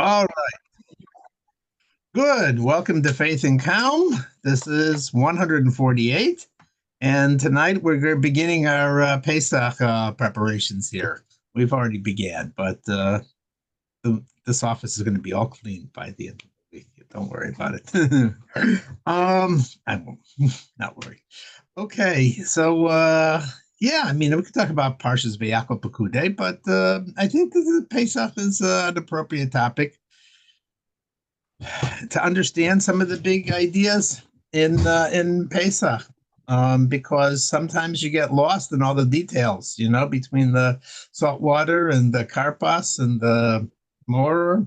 All right, good. Welcome to Faith and Calm. This is 148, and tonight we're beginning our Pesach preparations here. We've already began, but this office is going to be all clean by the end of the week. Don't worry about it. I won't. Not worry. Okay, so yeah, I mean we could talk about Parshas Vayakol Pekude, but I think the Pesach is an appropriate topic to understand some of the big ideas in Pesach, because sometimes you get lost in all the details, between the salt water and the karpas and the more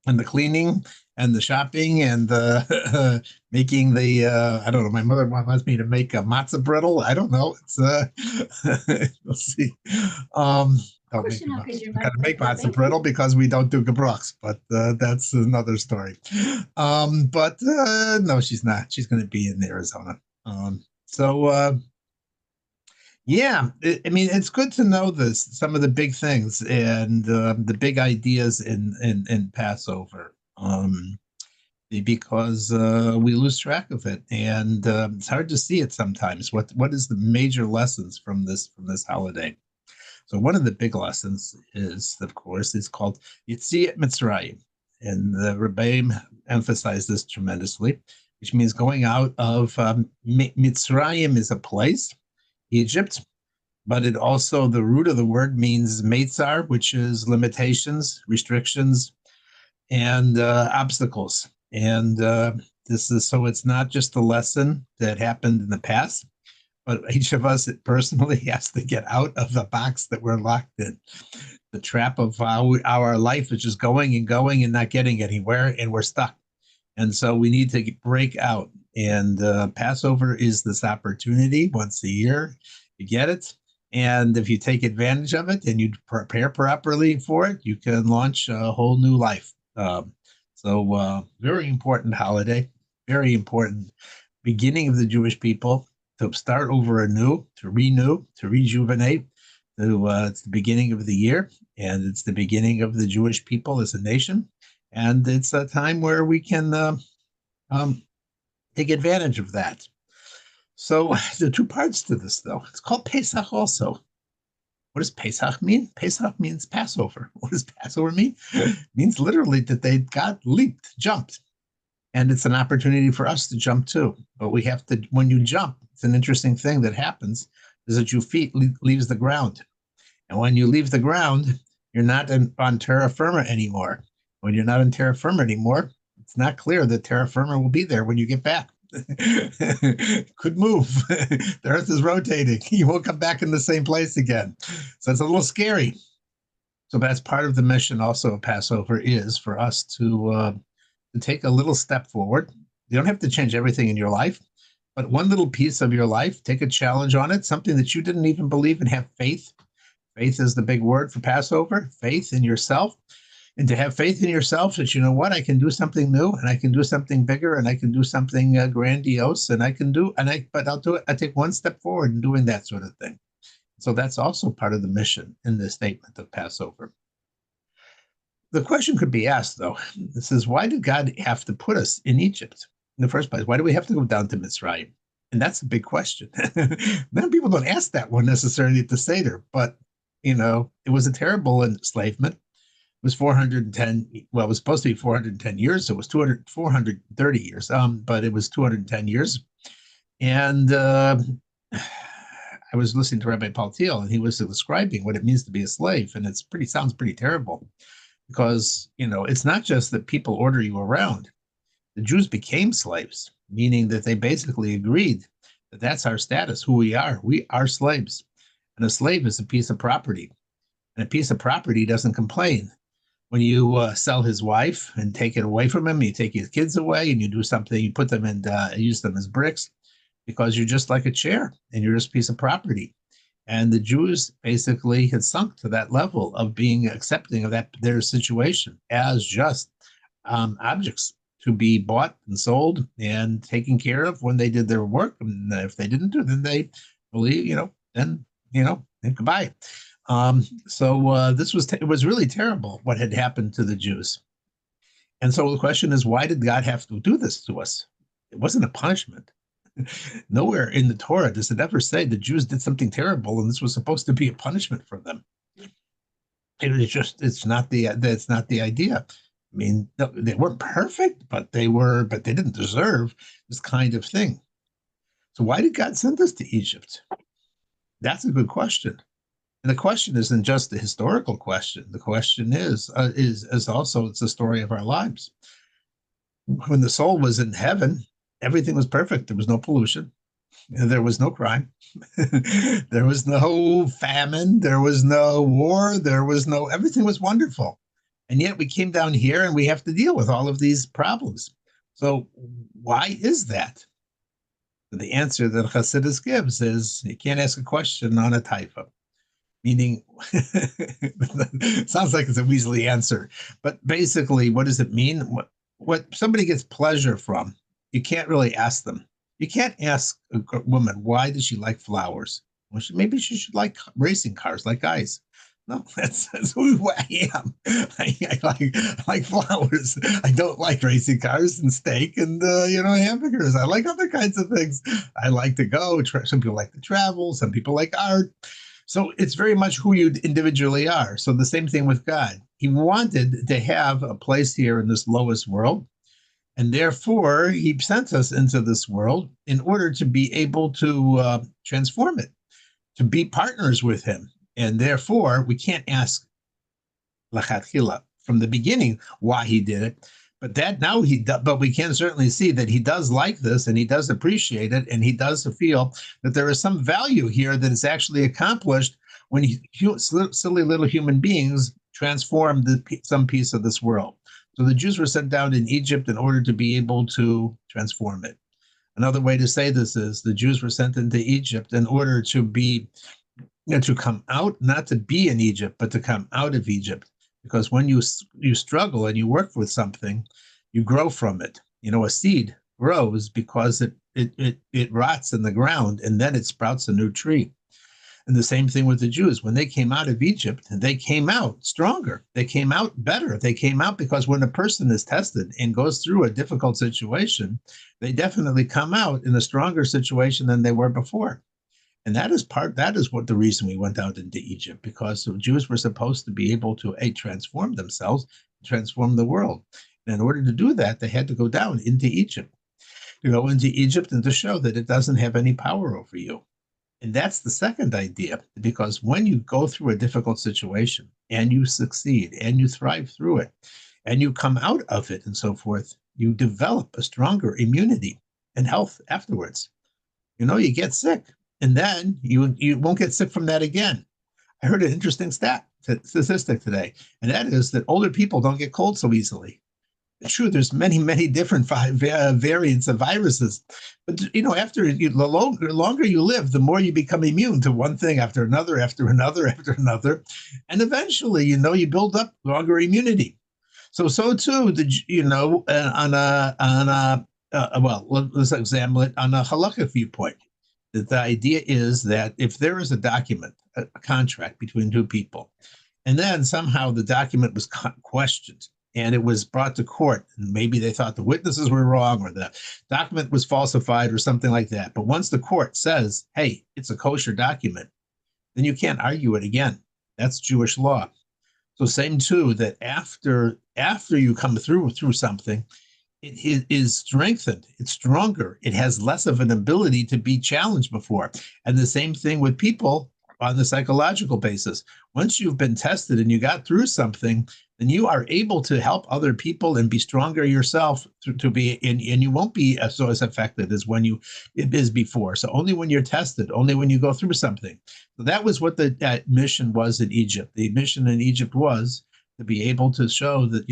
and the cleaning and the shopping and the making the I don't know. My mother wants me to make a matzah brittle. I don't know. It's we'll see. Don't make got to make matzah brittle because we don't do gebrachs, but that's another story. But no, she's not. She's going to be in Arizona. So yeah, I mean, it's good to know some of the big things and the big ideas in Passover, because we lose track of it, and it's hard to see it sometimes. What is the major lessons from this holiday? So one of the big lessons is, of course, it's called Yetziat Mitzrayim, and the Rebbeim emphasize this tremendously, which means going out of Mitzrayim is a place, Egypt, but it also, the root of the word means Meitzar, which is limitations, restrictions, and obstacles. And this is, so it's not just a lesson that happened in the past, but each of us personally has to get out of the box that we're locked in. The trap of our life is just going and going and not getting anywhere, and we're stuck. And so we need to break out. And Passover is this opportunity once a year. You get it. And if you take advantage of it and you prepare properly for it, you can launch a whole new life. So very important holiday, very important beginning of the Jewish people to start over anew, to renew, to rejuvenate. It's the beginning of the year, and it's the beginning of the Jewish people as a nation. And it's a time where we can take advantage of that. So there are two parts to this, though. It's called Pesach also. What does Pesach mean? Pesach means Passover. What does Passover mean? It means literally that they jumped. And it's an opportunity for us to jump too. But we have to, when you jump, it's an interesting thing that happens, is that your feet leaves the ground. And when you leave the ground, you're not on terra firma anymore. When you're not on terra firma anymore, it's not clear that terra firma will be there when you get back. Could move. The earth is rotating. You won't come back in the same place again. So it's a little scary. So that's part of the mission also of Passover, is for us to take a little step forward. You don't have to change everything in your life, but one little piece of your life, take a challenge on it, something that you didn't even believe in, have faith. Faith is the big word for Passover, faith in yourself. And to have faith in yourself that, you know what, I can do something new, and I can do something bigger, and I can do something grandiose, but I'll do it. I take one step forward in doing that sort of thing. So that's also part of the mission in the statement of Passover. The question could be asked, though, it says, why did God have to put us in Egypt in the first place? Why do we have to go down to Mitzrayim? And that's a big question. Many people don't ask that one necessarily at the Seder, but, it was a terrible enslavement. It was 410, well, it was supposed to be 410 years, so it was 430 years, but it was 210 years. And I was listening to Rabbi Paul Thiel, and he was describing what it means to be a slave, and sounds pretty terrible, because, it's not just that people order you around. The Jews became slaves, meaning that they basically agreed that that's our status, who we are. We are slaves. And a slave is a piece of property, and a piece of property doesn't complain. When you sell his wife and take it away from him, you take his kids away and you do something, you put them and use them as bricks, because you're just like a chair and you're just a piece of property. And the Jews basically had sunk to that level of being accepting of their situation as just objects to be bought and sold and taken care of when they did their work. And if they didn't do, then they believe, then goodbye. So this it was really terrible what had happened to the Jews. And so the question is, why did God have to do this to us? It wasn't a punishment. Nowhere in the Torah does it ever say the Jews did something terrible and this was supposed to be a punishment for them. It's not the idea. I mean, they weren't perfect, but they didn't deserve this kind of thing. So why did God send us to Egypt? That's a good question. And the question isn't just a historical question. The question is also, it's the story of our lives. When the soul was in heaven, everything was perfect. There was no pollution. There was no crime. There was no famine. There was no war. Everything was wonderful. And yet we came down here and we have to deal with all of these problems. So why is that? The answer that Chassidus gives is you can't ask a question on a typo. Meaning, sounds like it's a Weasley answer, but basically, what does it mean? What somebody gets pleasure from, you can't really ask them. You can't ask a woman, why does she like flowers? Well, maybe she should like racing cars like guys. No, that's who I am. I like flowers. I don't like racing cars and steak and hamburgers. I like other kinds of things. I like to go. Some people like to travel. Some people like art. So it's very much who you individually are. So the same thing with God. He wanted to have a place here in this lowest world. And therefore, he sent us into this world in order to be able to transform it, to be partners with him. And therefore, we can't ask lachatchila from the beginning why he did it. But we can certainly see that he does like this and he does appreciate it. And he does feel that there is some value here that is actually accomplished when silly little human beings transform some piece of this world. So the Jews were sent down in Egypt in order to be able to transform it. Another way to say this is the Jews were sent into Egypt in order to be, to come out, not to be in Egypt, but to come out of Egypt. Because when you struggle and you work with something, you grow from it. A seed grows because it rots in the ground and then it sprouts a new tree. And the same thing with the Jews. When they came out of Egypt, they came out stronger. They came out better. They came out because when a person is tested and goes through a difficult situation, they definitely come out in a stronger situation than they were before. And that is what the reason we went out into Egypt, because the Jews were supposed to be able to transform themselves, transform the world. And in order to do that, they had to go down into Egypt, to go into Egypt and to show that it doesn't have any power over you. And that's the second idea, because when you go through a difficult situation and you succeed and you thrive through it and you come out of it and so forth, you develop a stronger immunity and health afterwards. You get sick. And then you won't get sick from that again. I heard an interesting statistic today, and that is that older people don't get cold so easily. It's true, there's many, many different variants of viruses. But, after the longer you live, the more you become immune to one thing after another, after another, after another. And eventually, you build up longer immunity. So too, let's examine it on a halakhic viewpoint. The idea is that if there is a document, a contract between two people, and then somehow the document was questioned and it was brought to court, and maybe they thought the witnesses were wrong or the document was falsified or something like that. But once the court says, hey, it's a kosher document, then you can't argue it again. That's Jewish law. So same too, that after you come through something, it is strengthened. It's stronger. It has less of an ability to be challenged before. And the same thing with people on the psychological basis. Once you've been tested and you got through something, then you are able to help other people and be stronger yourself and you won't be as affected as it is before. So only when you're tested, only when you go through something. So that was what the mission was in Egypt. The mission in Egypt was to be able to show that,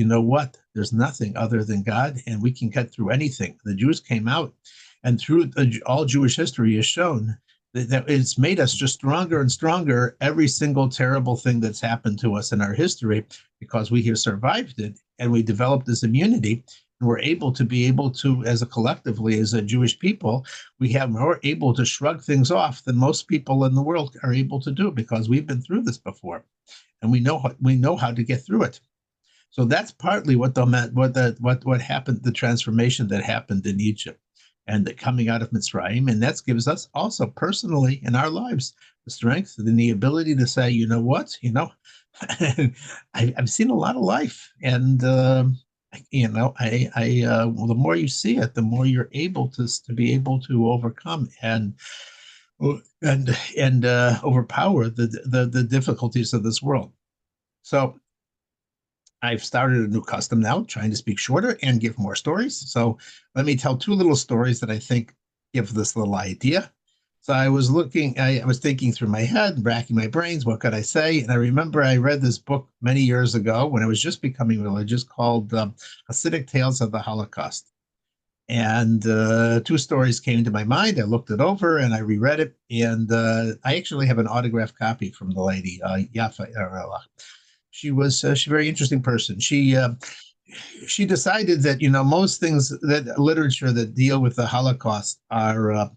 there's nothing other than God, and we can get through anything. The Jews came out, and through all Jewish history is shown that it's made us just stronger and stronger, every single terrible thing that's happened to us in our history, because we have survived it, and we developed this immunity, and we're able to, as a Jewish people, we have more able to shrug things off than most people in the world are able to do, because we've been through this before. And we know how to get through it. So that's partly what what happened, the transformation that happened in Egypt, and the coming out of Mitzrayim, and that gives us also personally in our lives the strength and the ability to say, you know what, I've seen a lot of life, and well, the more you see it, the more you're able to be able to overcome and overpower the difficulties of this world. So I've started a new custom now, trying to speak shorter and give more stories. So let me tell two little stories that I think give this little idea. So I was thinking through my head, racking my brains, what could I say? And I remember I read this book many years ago when I was just becoming religious called Hasidic Tales of the Holocaust. And two stories came to my mind. I looked it over and I reread it. And I actually have an autographed copy from the lady, Yafa Erela. She's a very interesting person. She decided that most things that literature that deal with the Holocaust are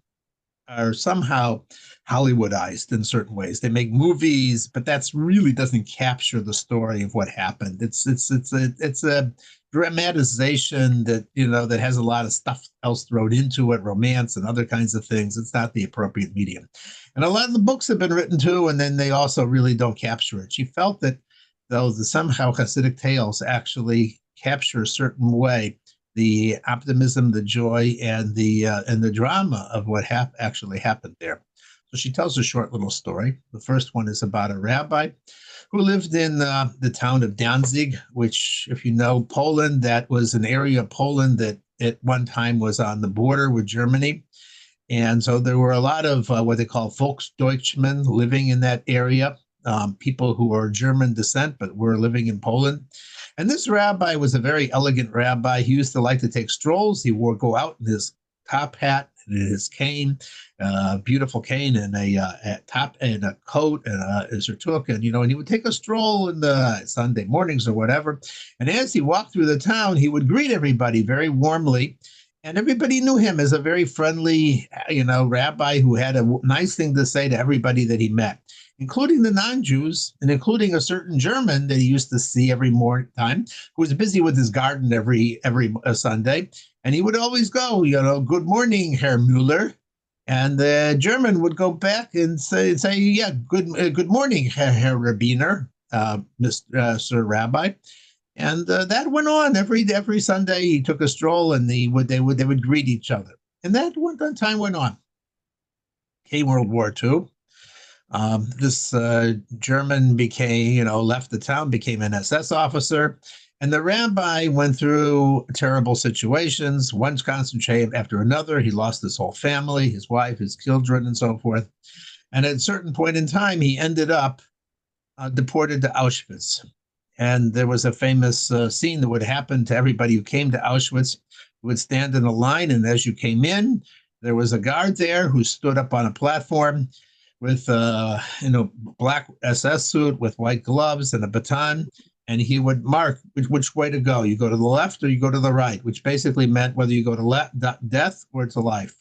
somehow Hollywoodized in certain ways. They make movies, but that's really doesn't capture the story of what happened. It's a dramatization that has a lot of stuff else thrown into it, romance and other kinds of things. It's not the appropriate medium. And a lot of the books have been written too, and then they also really don't capture it. She felt that though somehow Hasidic tales actually capture a certain way the optimism, the joy, and the drama of what actually happened there. So she tells a short little story. The first one is about a rabbi who lived in the town of Danzig, which, if you know Poland, that was an area of Poland that at one time was on the border with Germany. And so there were a lot of what they call Volksdeutschmen living in that area, people who are German descent but were living in Poland. And this rabbi was a very elegant rabbi. He used to like to take strolls. He would go out in his top hat and his cane, beautiful cane, and a top and a coat and a surtuk, and and he would take a stroll in the Sunday mornings or whatever. And as he walked through the town, he would greet everybody very warmly. And everybody knew him as a very friendly, rabbi who had a nice thing to say to everybody that he met, including the non-Jews and including a certain German that he used to see every morning time, who was busy with his garden every Sunday. And he would always go, good morning, Herr Müller. And the German would go back and say, yeah, good morning, Herr Rabbiner, Sir Rabbi. And that went on every Sunday. He took a stroll, and they would greet each other. And that time went on. Came World War II. This German left the town, became an SS officer, and the rabbi went through terrible situations, one concentration after another. He lost his whole family, his wife, his children, and so forth. And at a certain point in time, he ended up deported to Auschwitz. And there was a famous scene that would happen to everybody who came to Auschwitz. You would stand in a line, and as you came in, there was a guard there who stood up on a platform with black SS suit with white gloves and a baton, and he would mark which way to go. You go to the left or you go to the right, which basically meant whether you go to death or to life.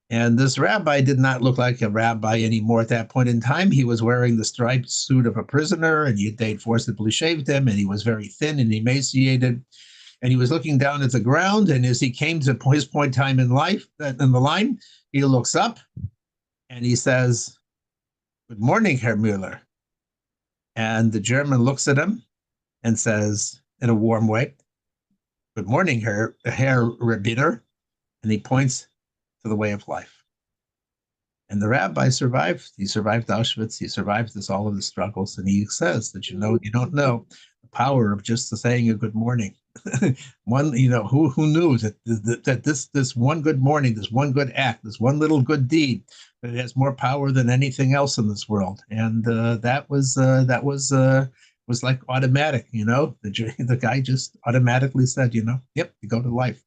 And this rabbi did not look like a rabbi anymore at that point in time. He was wearing the striped suit of a prisoner, and they'd forcibly shaved him, and he was very thin and emaciated. And he was looking down at the ground, and as he came to his point in time in life, in the line, he looks up, and he says, "Good morning, Herr Müller." And the German looks at him and says, in a warm way, "Good morning, Herr Rabbiner." And he points to the way of life. And the rabbi survived. He survived Auschwitz. He survived all of the struggles. And he says that, you don't know the power of just saying a good morning. One, who knew that this one good morning, this one good act, this one little good deed, that it has more power than anything else in this world. And that was like automatic. The guy just automatically said, yep, you go to life.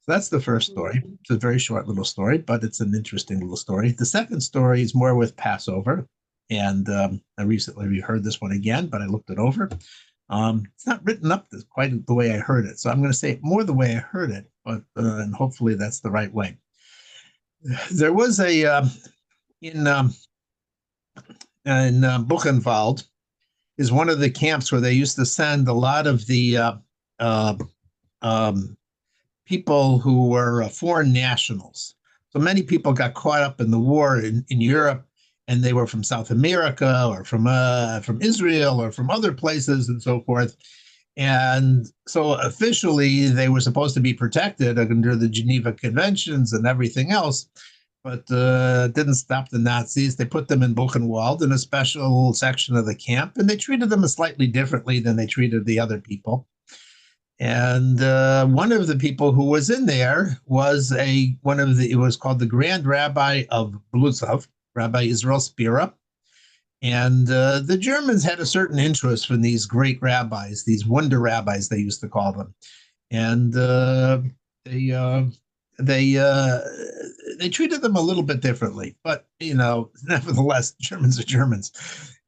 So that's the first story. It's a very short little story, but it's an interesting little story. The second story is more with Passover. And I recently reheard this one again, but I looked it over. It's not written up quite the way I heard it. So I'm going to say it more the way I heard it, but and hopefully that's the right way. There was in Buchenwald, is one of the camps where they used to send a lot of the uh, um, people who were foreign nationals. So many people got caught up in the war in Europe, and they were from South America or from Israel or from other places and so forth. And so officially, they were supposed to be protected under the Geneva Conventions and everything else, but didn't stop the Nazis. They put them in Buchenwald in a special section of the camp, and they treated them slightly differently than they treated the other people. And one of the people who was in there was it was called the Grand Rabbi of Blusov, Rabbi Israel Spira. And the Germans had a certain interest in these great rabbis, these wonder rabbis, they used to call them. And they they treated them a little bit differently, but nevertheless, Germans are Germans.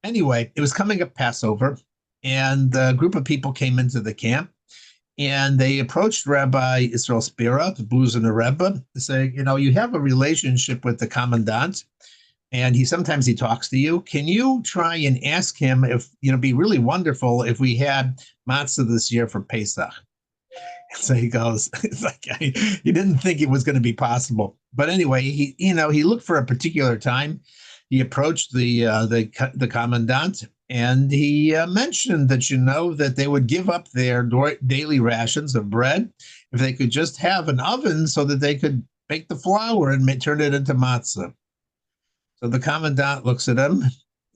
Anyway, it was coming up Passover, and a group of people came into the camp, and they approached Rabbi Israel Spira, the Blusener Rebbe, to say, you have a relationship with the commandant, and sometimes he talks to you. Can you try and ask him if, it'd be really wonderful if we had matzah this year for Pesach? So he goes, it's like he didn't think it was going to be possible. But anyway, he looked for a particular time. He approached the commandant, and he mentioned that that they would give up their daily rations of bread if they could just have an oven so that they could bake the flour and turn it into matzah. So the commandant looks at him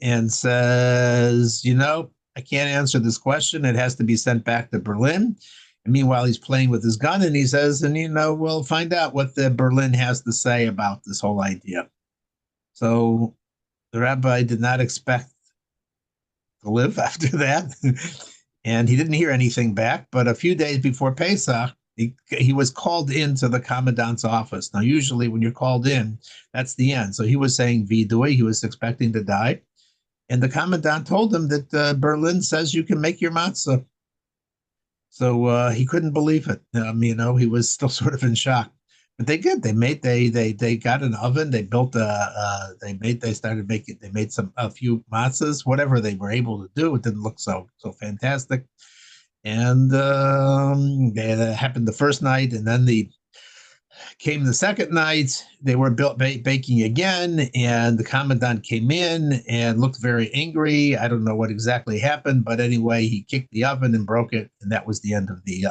and says, I can't answer this question. It has to be sent back to Berlin. And meanwhile, he's playing with his gun, and he says, we'll find out what the Berlin has to say about this whole idea. So the rabbi did not expect to live after that, and he didn't hear anything back. But a few days before Pesach, he was called into the commandant's office. Now, usually when you're called in, that's the end. So he was saying vidui. He was expecting to die. And the commandant told him that Berlin says you can make your matzah. So he couldn't believe it. He was still sort of in shock. But they did. They got an oven. They built they made a few matzahs, whatever they were able to do. It didn't look so fantastic. And that happened the first night, and then came the second night. They were baking again, and the commandant came in and looked very angry. I don't know what exactly happened, but anyway, he kicked the oven and broke it, and that was the end of the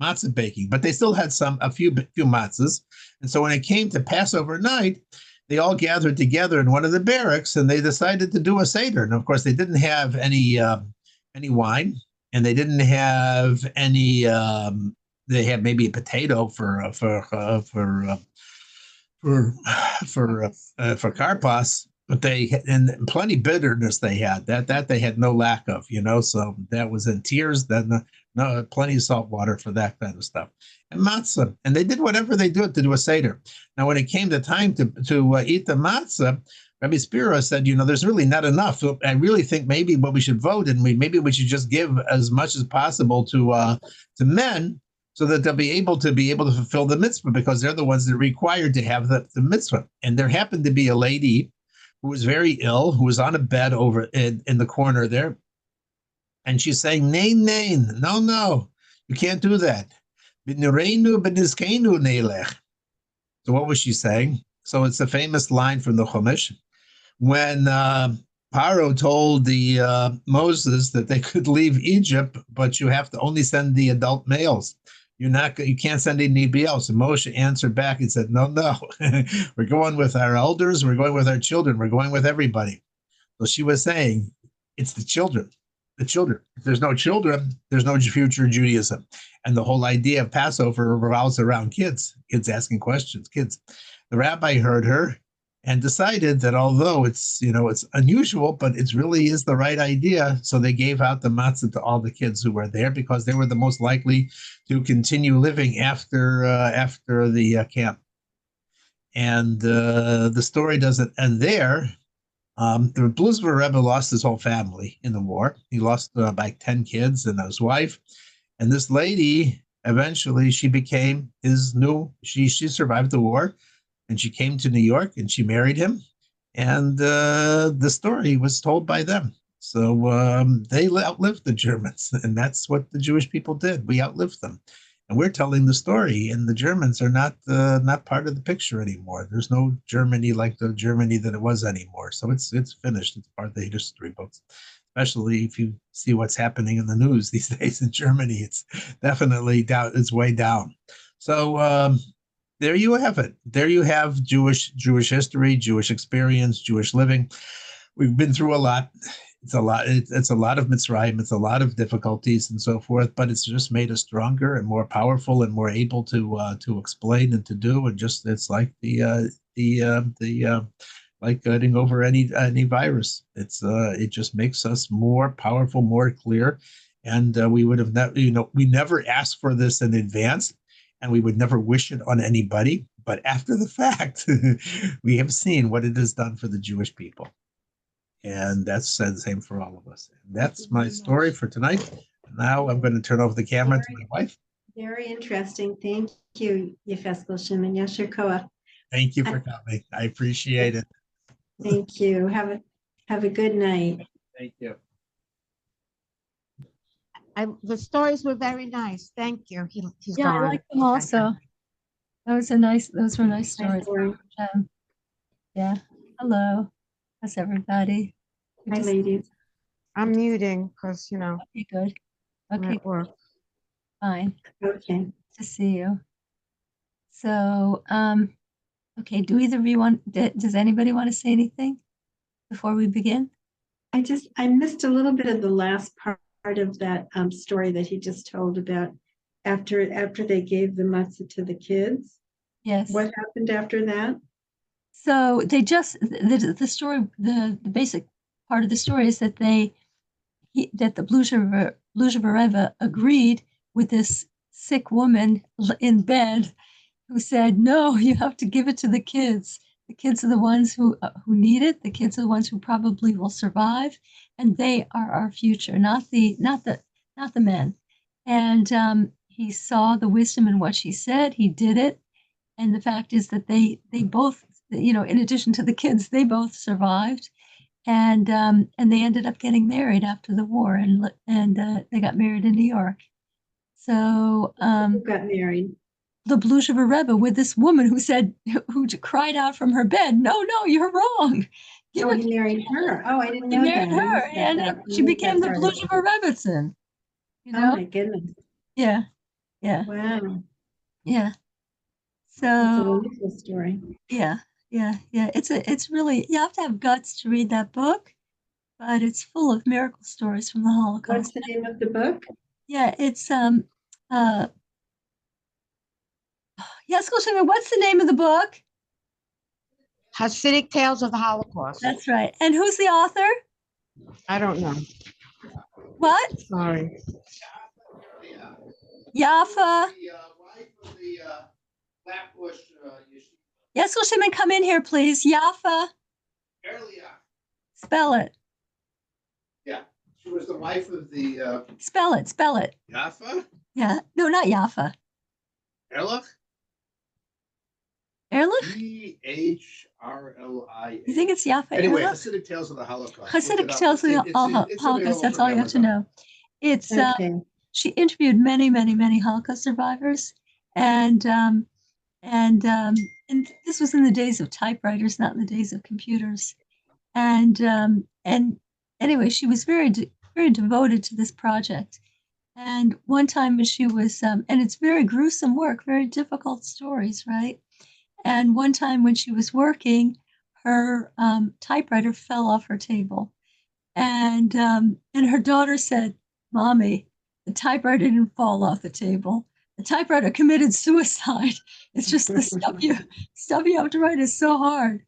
matzah baking. But they still had a few matzahs, and so when it came to Passover night, they all gathered together in one of the barracks, and they decided to do a seder. And of course, they didn't have any wine, and they didn't have any. They had maybe a potato for karpas, but and plenty bitterness they had. That they had no lack of, So that was in tears. Then plenty of salt water for that kind of stuff, and matzah. And they did whatever they did to do a seder. Now, when it came to time to eat the matzah, Rabbi Spira said, there's really not enough. So I really think maybe what we should vote, and maybe we should just give as much as possible to men, so that they'll be able to fulfill the mitzvah, because they're the ones that are required to have the mitzvah. And there happened to be a lady who was very ill, who was on a bed over in the corner there. And she's saying, no, you can't do that. So what was she saying? So it's a famous line from the Chumash. When Paro told the Moses that they could leave Egypt, but you have to only send the adult males. You can't send anybody else. And Moshe answered back and said, no, we're going with our elders. We're going with our children. We're going with everybody. So she was saying, it's the children. If there's no children, there's no future Judaism. And the whole idea of Passover revolves around kids asking questions, kids. The rabbi heard her and decided that although it's unusual, but it really is the right idea. So they gave out the matzah to all the kids who were there, because they were the most likely to continue living after the camp. And the story doesn't end there. The Blusver Rebbe lost his whole family in the war. He lost like 10 kids and his wife. And this lady, eventually, she became she survived the war. And she came to New York and she married him. And the story was told by them. So they outlived the Germans, and that's what the Jewish people did. We outlived them, and we're telling the story. And the Germans are not part of the picture anymore. There's no Germany like the Germany that it was anymore. So it's finished. It's part of the history books. Especially if you see what's happening in the news these days in Germany, it's definitely down. It's way down. So there you have it. There you have Jewish history, Jewish experience, Jewish living. We've been through a lot. It's a lot. It's a lot of Mitzrayim. It's a lot of difficulties and so forth. But it's just made us stronger and more powerful and more able to explain and to do. And just it's like the like getting over any virus. It just makes us more powerful, more clear. And we would have never, we never asked for this in advance, and we would never wish it on anybody. But after the fact, we have seen what it has done for the Jewish people. And that's the same for all of us. And that's my story for tonight. Now I'm going to turn over the camera to my wife. Very interesting. Thank you, Yefeskel Shimon. Yasher Koach. Thank you for coming. I appreciate it. Thank you. Have a good night. Thank you. The stories were very nice. Thank you. He's Yeah, gone. I like them also. Those were nice stories. Yeah. Hello. How's everybody? Hi, ladies. I'm muting because, Okay, good. I'm Okay, at work. fine. Okay. To see you. So, okay, do either of you does anybody want to say anything before we begin? I missed a little bit of the last part of that story that he just told about after they gave the matzah to the kids. Yes. What happened after that? So they just the story, the basic part of the story is that that the Bluzhevareva agreed with this sick woman in bed who said, "No, you have to give it to the kids. The kids are the ones who need it. The kids are the ones who probably will survive, and they are our future, not the men." And he saw the wisdom in what she said. He did it, and the fact is that they both, in addition to the kids, they both survived, and they ended up getting married after the war, and they got married in New York. So Who got married? the Bluzhever Rebbe with this woman who cried out from her bed, "No, you're wrong." He married her. Oh, I didn't know He that. married her, and she became the Bluzhever Rebbetzin. Oh my goodness. Yeah. Wow. Yeah. It's a So wonderful story. yeah. It's really, you have to have guts to read that book, but it's full of miracle stories from the Holocaust. What's the name of the book? Yeah, it's yes, what's the name of the book? Hasidic Tales of the Holocaust. That's right. And who's the author? I don't know. What? Sorry. Yafa. Yes, Shimon, come in here, please. Yafa. Spell it. Yeah, she was the wife of the. Spell it. Yafa? Yeah. No, not Yafa. Erlich? Erlich? Ehrli. You think it's Yafa? Anyway, Erlich? Hasidic Tales of the Holocaust. Hasidic Tales of the Holocaust. That's all you have to know. It's Okay. she interviewed many, many, many Holocaust survivors, and this was in the days of typewriters, not in the days of computers. And anyway, she was very very devoted to this project. And one time when she was, and it's very gruesome work, very difficult stories, right? And one time when she was working, her typewriter fell off her table, and her daughter said, "Mommy, the typewriter didn't fall off the table. The typewriter committed suicide. It's just the stuff you have to write is so hard."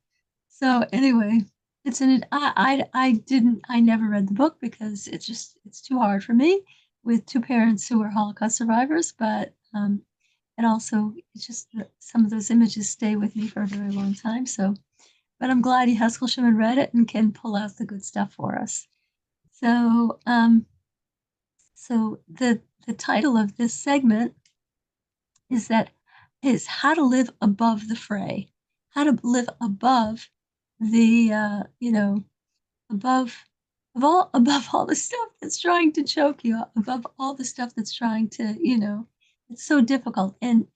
So anyway, I never read the book because it's too hard for me with two parents who are Holocaust survivors, but and also it's just some of those images stay with me for a very long time. So, but I'm glad Yeheskel Shimon read it and can pull out the good stuff for us. So so the title of this segment is how to live above the fray, how to live above the above above all the stuff that's trying to choke you, above all the stuff that's trying to, it's so difficult, and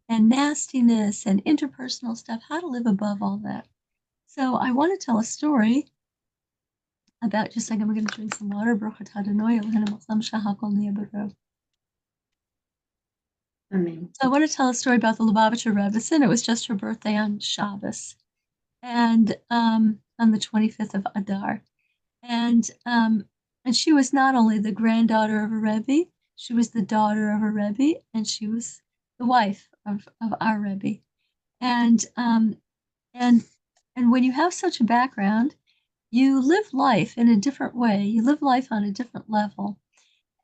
nastiness and interpersonal stuff, how to live above all that. So I want to tell a story about, just a second, we're going to drink some water. I mean, So I want to tell a story about the Lubavitcher Rebbetzin. It was just her birthday on Shabbos, and on the 25th of Adar. And she was not only the granddaughter of a Rebbe, she was the daughter of a Rebbe, and she was the wife of our Rebbe. And and when you have such a background, you live life in a different way. You live life on a different level.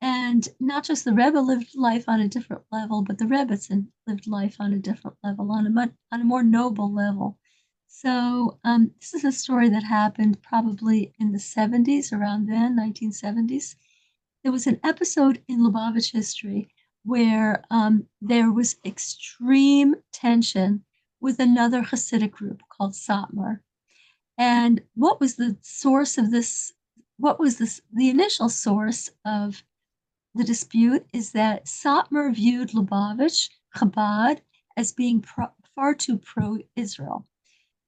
And not just the Rebbe lived life on a different level, but the Rebbetzin lived life on a different level, on a more noble level. So this is a story that happened probably in the 70s, around then, 1970s. There was an episode in Lubavitch history where there was extreme tension with another Hasidic group called Satmar. And what was the source of this? What was this? The initial source of the dispute is that Satmar viewed Lubavitch, Chabad, as being far too pro-Israel.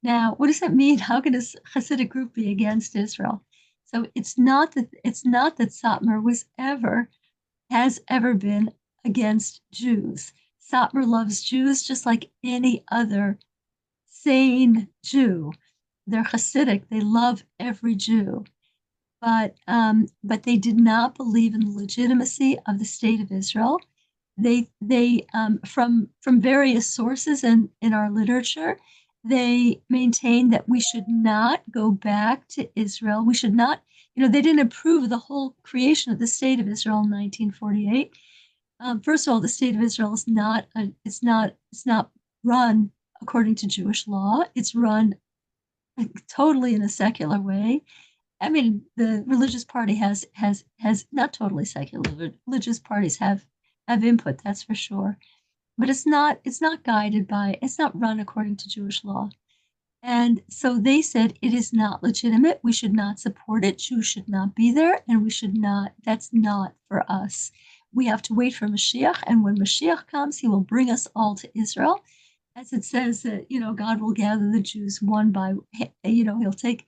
Now, what does that mean? How can a Hasidic group be against Israel? So it's not that Satmar has ever been against Jews. Satmar loves Jews just like any other sane Jew. They're Hasidic. They love every Jew. But they did not believe in the legitimacy of the state of Israel. They from various sources in our literature, they maintain that we should not go back to Israel. We should not, they didn't approve of the whole creation of the state of Israel in 1948. First of all, the state of Israel is not it's not run according to Jewish law. It's run totally in a secular way. I mean, the religious party has not totally secular. Religious parties have input, that's for sure, but it's not guided by, it's not run according to Jewish law. And so they said it is not legitimate. We should not support it. Jews should not be there, and we should not. That's not for us. We have to wait for Mashiach, and when Mashiach comes, he will bring us all to Israel, as it says that God will gather the Jews one by, he'll take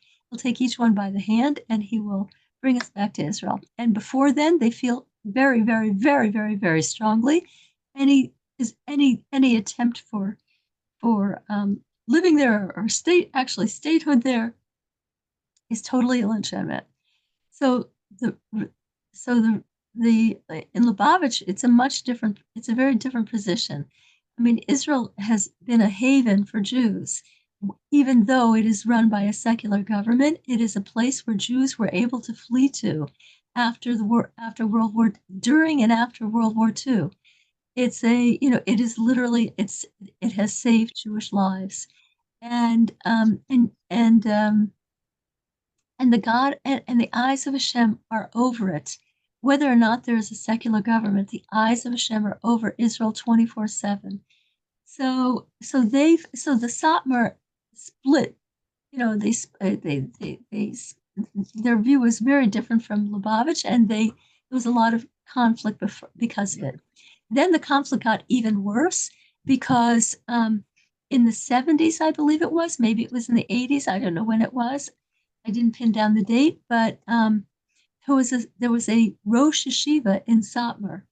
each one by the hand, and he will bring us back to Israel. And before then, they feel very, very, very, very, very strongly any attempt for living there or statehood there is totally illegitimate. So the in Lubavitch, it's a very different position. I mean, Israel has been a haven for Jews. Even though it is run by a secular government, it is a place where Jews were able to flee to during and after World War II. It's it is literally, it has saved Jewish lives, and the God and the eyes of Hashem are over it. Whether or not there is a secular government, the eyes of Hashem are over Israel 24/7. So the Satmar split. Their view was very different from Lubavitch, and there was a lot of conflict because of it. Then the conflict got even worse because in the 70s, I believe it was, maybe it was in the 80s, I don't know when it was. I didn't pin down the date, but there was a Rosh Yeshiva in Satmar.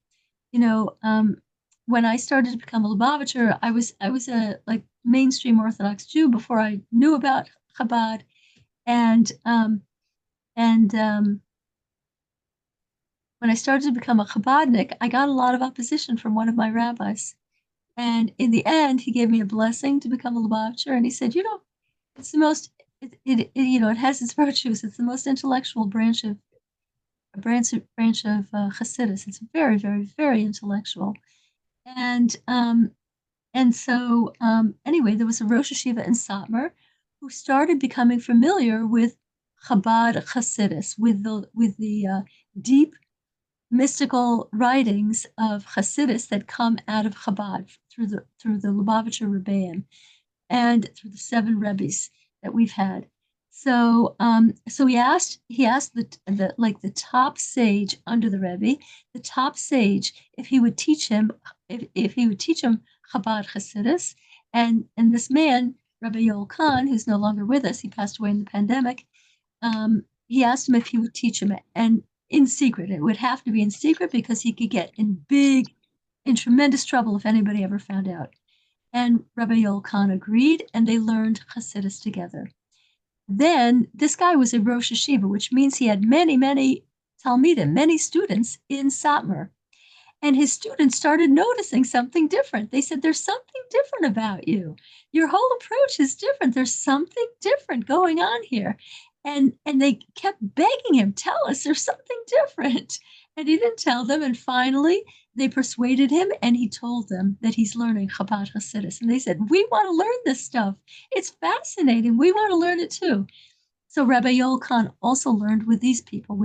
When I started to become a Lubavitcher, I was a mainstream Orthodox Jew before I knew about Chabad, and when I started to become a Chabadnik, I got a lot of opposition from one of my rabbis. And in the end, he gave me a blessing to become a Lubavitcher, and he said, it's the most, it has its virtues. It's the most intellectual branch of Hasidus. It's very, very, very intellectual. And so anyway, there was a Rosh Yeshiva in Satmar who started becoming familiar with Chabad Hasidus, with the deep mystical writings of Hasidus that come out of Chabad through the Lubavitcher Rebbeim and through the 7 Rebbes that we've had. So he asked the top sage under the Rebbe, the top sage, if he would teach him Chabad Hasidus, and this man, Rabbi Yoel Khan, who's no longer with us, he passed away in the pandemic. He asked him if he would teach him it, and in secret. It would have to be in secret because he could get in tremendous trouble if anybody ever found out. And Rabbi Yoel Khan agreed, and they learned Hasidus together. Then this guy was a Rosh Hashiva, which means he had many, many Talmidim, many students in Satmar. And his students started noticing something different. They said, there's something different about you. Your whole approach is different. There's something different going on here. And they kept begging him, tell us, there's something different. And he didn't tell them. And finally, they persuaded him, and he told them that he's learning Chabad Hasidus. And they said, we want to learn this stuff. It's fascinating. We want to learn it too. So Rabbi Yoel Khan also learned with these people,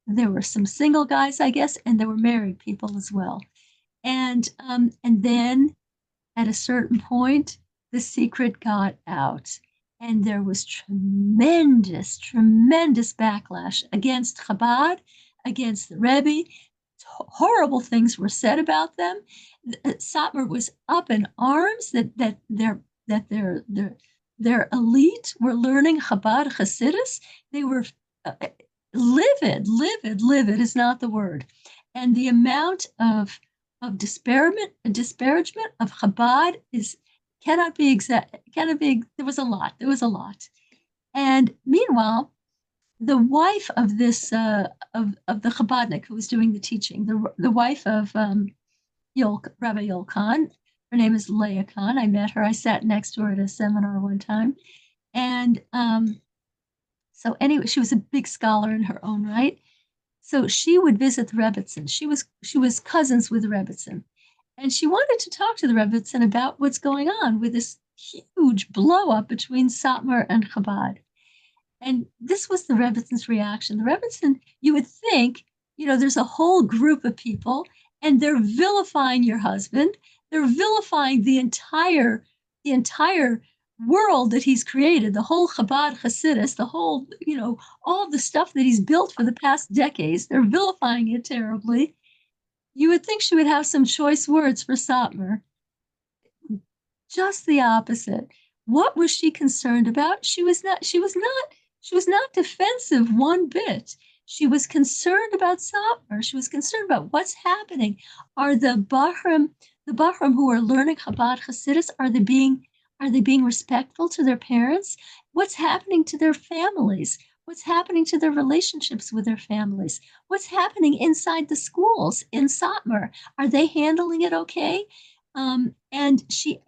there were some single guys, I guess, and there were married people as well. And then at a certain point, the secret got out. And there was tremendous, tremendous backlash against Chabad, against the Rebbe. Horrible things were said about them. Satmar was up in arms that their elite were learning Chabad Hasidus. They were livid is not the word. And the amount of disparagement of Chabad cannot be exact. There was a lot. And meanwhile, the wife of this of the Chabadnik who was doing the teaching, the wife of Rabbi Yoel Khan, her name is Leah Khan. I met her. I sat next to her at a seminar one time, and so anyway, she was a big scholar in her own right. So she would visit the Rebbitzin. She was cousins with the Rebbitzin, and she wanted to talk to the Rebbitzin about what's going on with this huge blow up between Satmar and Chabad. And this was the Rebbitzins' reaction. The Rebbitzin, you would think, there's a whole group of people, and they're vilifying your husband. They're vilifying the entire world that he's created, the whole Chabad Hasidus, the whole, all the stuff that he's built for the past decades. They're vilifying it terribly. You would think she would have some choice words for Satmar. Just the opposite. What was she concerned about? She was not defensive one bit. She was concerned about Satmar. She was concerned about what's happening. Are the Bahram who are learning Chabad Hasidus, are they being respectful to their parents? What's happening to their families? What's happening to their relationships with their families? What's happening inside the schools in Satmar? Are they handling it okay? And she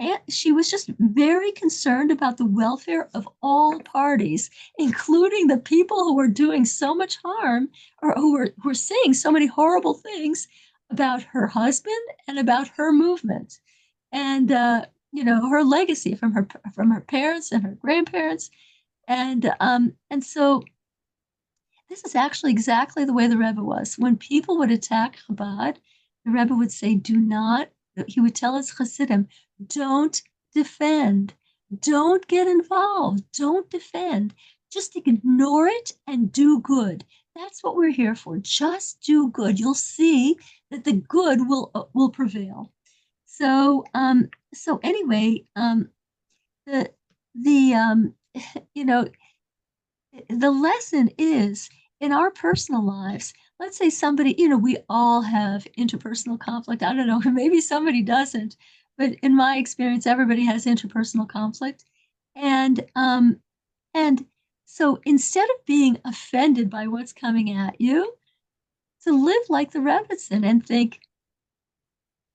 was just very concerned about the welfare of all parties, including the people who were doing so much harm, or who were saying so many horrible things about her husband and about her movement, and her legacy from her parents and her grandparents, and so this is actually exactly the way the Rebbe was. When people would attack Chabad, the Rebbe would say, "Do not." He would tell his Hasidim, don't defend, don't get involved, don't defend. Just ignore it and do good. That's what we're here for. Just do good. You'll see that the good will prevail. So anyway, the lesson is in our personal lives. Let's say somebody, we all have interpersonal conflict. I don't know, maybe somebody doesn't, but in my experience, everybody has interpersonal conflict. And so instead of being offended by what's coming at you, to live like the Rebbitzin and think,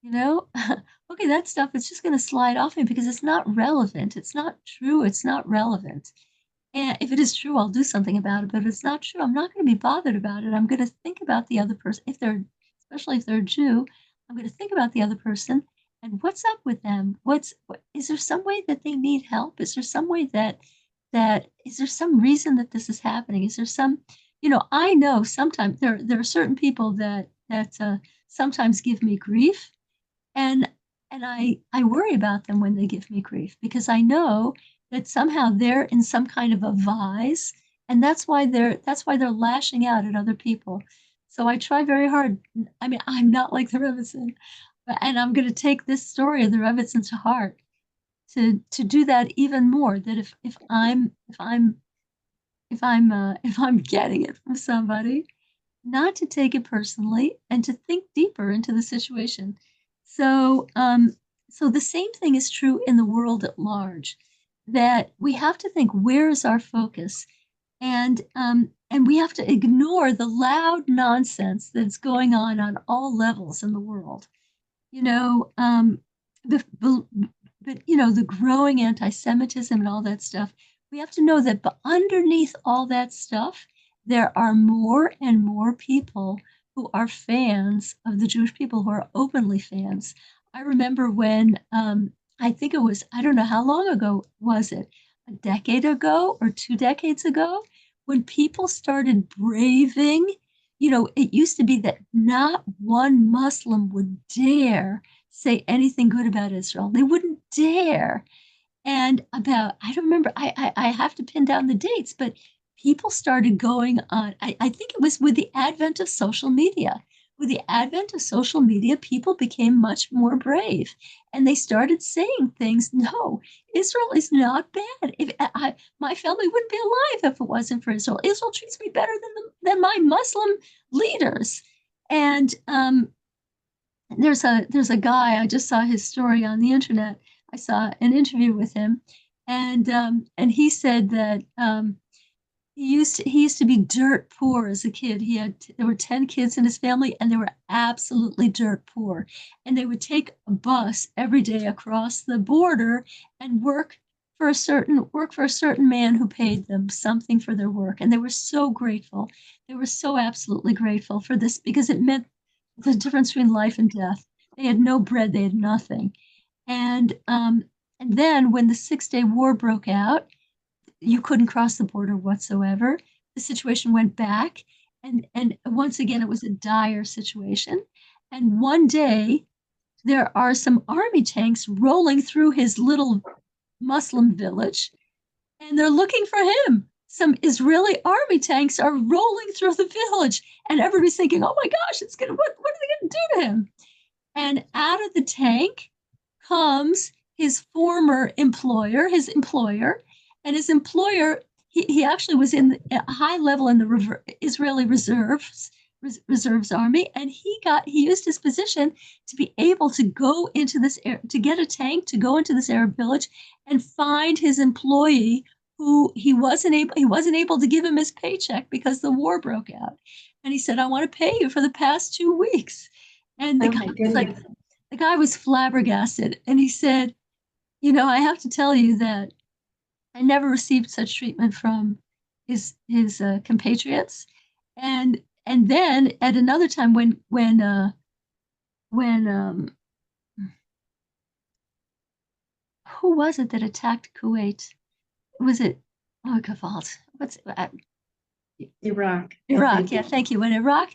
okay, that stuff is just going to slide off me because it's not relevant. It's not true. It's not relevant. And if it is true, I'll do something about it. But if it's not true, I'm not going to be bothered about it. I'm going to think about the other person. Especially if they're a Jew, I'm going to think about the other person and what's up with them. Is there some way that they need help? Is there some way is there some reason that this is happening? Is there some, I know sometimes there are certain people that sometimes give me grief, and I worry about them when they give me grief, because I know that somehow they're in some kind of a vise, and that's why they're lashing out at other people. So I try very hard. I mean, I'm not like the Rebbetzin, and I'm going to take this story of the Rebbetzin to heart to do that even more. That if I'm getting it from somebody, not to take it personally and to think deeper into the situation. So, so the same thing is true in the world at large, that we have to think, where is our focus? And we have to ignore the loud nonsense that's going on all levels in the world. You know, but you know, the growing anti-Semitism and all that stuff. We have to know that underneath all that stuff, there are more and more people who are fans of the Jewish people, who are openly fans. I remember when I think it was, I don't know how long ago was it, a decade ago or 2 decades ago, when people started braving. You know, it used to be that not one Muslim would dare say anything good about Israel. They wouldn't dare. And about, I don't remember, I have to pin down the dates, but people started going on. I think it was with the advent of social media. With the advent of social media, people became much more brave, and they started saying things. No, Israel is not bad. My family wouldn't be alive if it wasn't for Israel. Israel treats me better than my Muslim leaders. And there's a guy, I just saw his story on the internet. I saw an interview with him, and he said that he used to be dirt poor as a kid. There were 10 kids in his family, and they were absolutely dirt poor. And they would take a bus every day across the border and work for a certain man who paid them something for their work. And they were so grateful. They were so absolutely grateful for this, because it meant the difference between life and death. They had no bread, they had nothing. And then when the 6 Day War broke out, you couldn't cross the border whatsoever. The situation went back, and once again, it was a dire situation. And one day, there are some army tanks rolling through his little Muslim village, and they're looking for him. Some Israeli army tanks are rolling through the village, and everybody's thinking, "Oh my gosh, what are they going to do to him?" And out of the tank comes his former employer, and his employer, he actually was in a high level in the Israeli reserves army, and he used his position to be able to go into to get a tank to go into this Arab village and find his employee, who he wasn't able to give him his paycheck because the war broke out. And he said, "I want to pay you for the past 2 weeks." And the guy was flabbergasted, and he said, "You know, I have to tell you that I never received such treatment from his compatriots." And then at another time, when who was it that attacked Kuwait? Was it, oh, Gavalt? What's Iraq. Iraq? Yeah, thank you. When Iraq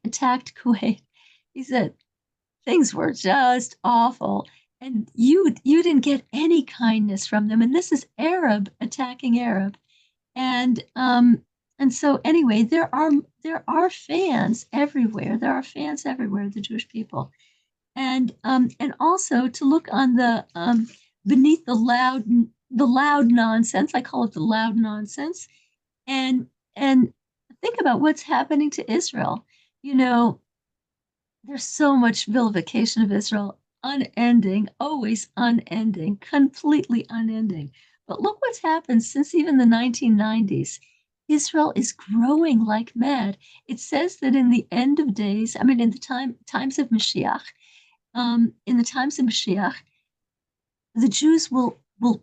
attacked Kuwait, he said things were just awful, and you didn't get any kindness from them. And this is Arab attacking Arab, and so anyway, there are fans everywhere. There are fans everywhere, the Jewish people, and also to look on the beneath the loud nonsense. I call it the loud nonsense, and think about what's happening to Israel. You know, there's so much vilification of Israel, unending, always unending, completely unending. But look what's happened since even the 1990s. Israel is growing like mad. It says that in the end of days, I mean, in the times of Mashiach, the Jews will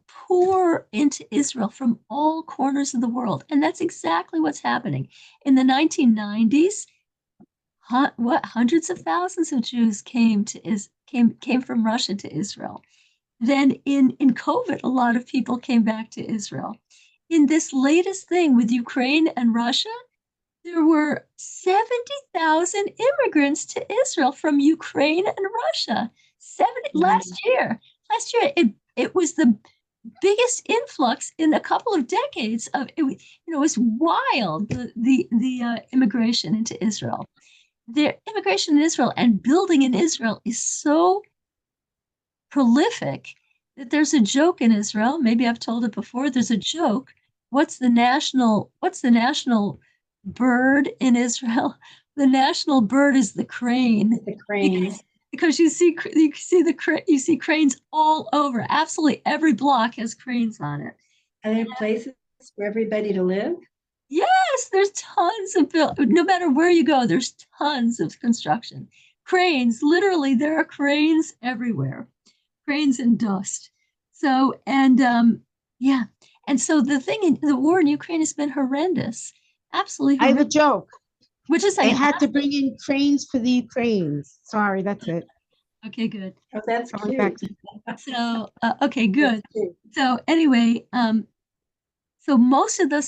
pour into Israel from all corners of the world, and that's exactly what's happening. In the 1990s, hundreds of thousands of Jews came from Russia to Israel. Then in COVID, a lot of people came back to Israel. In this latest thing with Ukraine and Russia, there were 70,000 immigrants to Israel from Ukraine and Russia. Last year, it was the biggest influx in a couple of decades of it. It was wild, the immigration into Israel. The immigration in Israel and building in Israel is so prolific that there's a joke in Israel. Maybe I've told it before. There's a joke. What's the national bird in Israel? The national bird is the crane. The cranes. Because you see cranes all over. Absolutely every block has cranes on it. Are there places for everybody to live? Yes, there's tons of no matter where you go, there's tons of construction. Cranes, literally, there are cranes everywhere. Cranes and dust. So, and yeah. And so the war in Ukraine has been horrendous. Absolutely I have a horrendous. joke. Which is They had to bring in trains for the Ukrainians. Sorry, that's it. okay, good. Oh, that's Going cute. back to So, okay, good. That's cute. So anyway, so most of the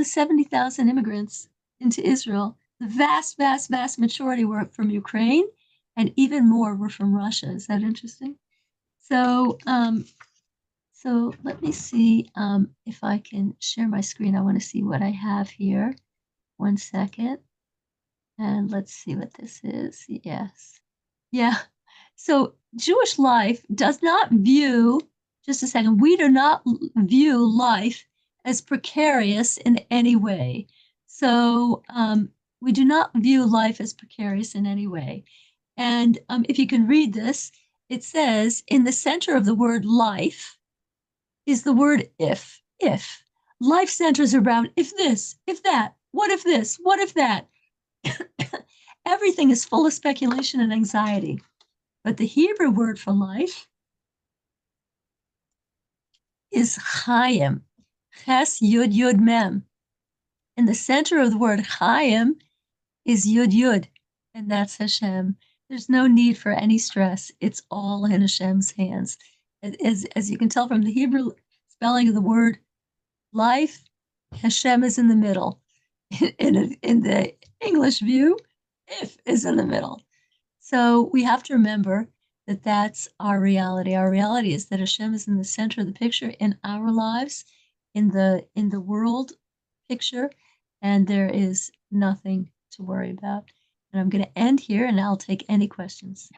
70,000 immigrants into Israel, the vast majority were from Ukraine, and even more were from Russia. Is that interesting? So, so let me see if I can share my screen. I want to see what I have here. 1 second, and let's see what this is. Yes, yeah. So Jewish life does not view. Just a second. We do not view life as precarious in any way. So we do not view life as precarious in any way. And if you can read this, it says in the center of the word life is the word if. If. Life centers around if this, if that, what if this, what if that. Everything is full of speculation and anxiety. But the Hebrew word for life is Chaim, Ches Yud Yud Mem. In the center of the word Chaim is Yud Yud, and that's Hashem. There's no need for any stress. It's all in Hashem's hands. As you can tell from the Hebrew spelling of the word life, Hashem is in the middle. In the English view, if is in the middle. So we have to remember that that's our reality. Our reality is that Hashem is in the center of the picture in our lives, in the world picture, and there is nothing to worry about. And I'm going to end here, and I'll take any questions.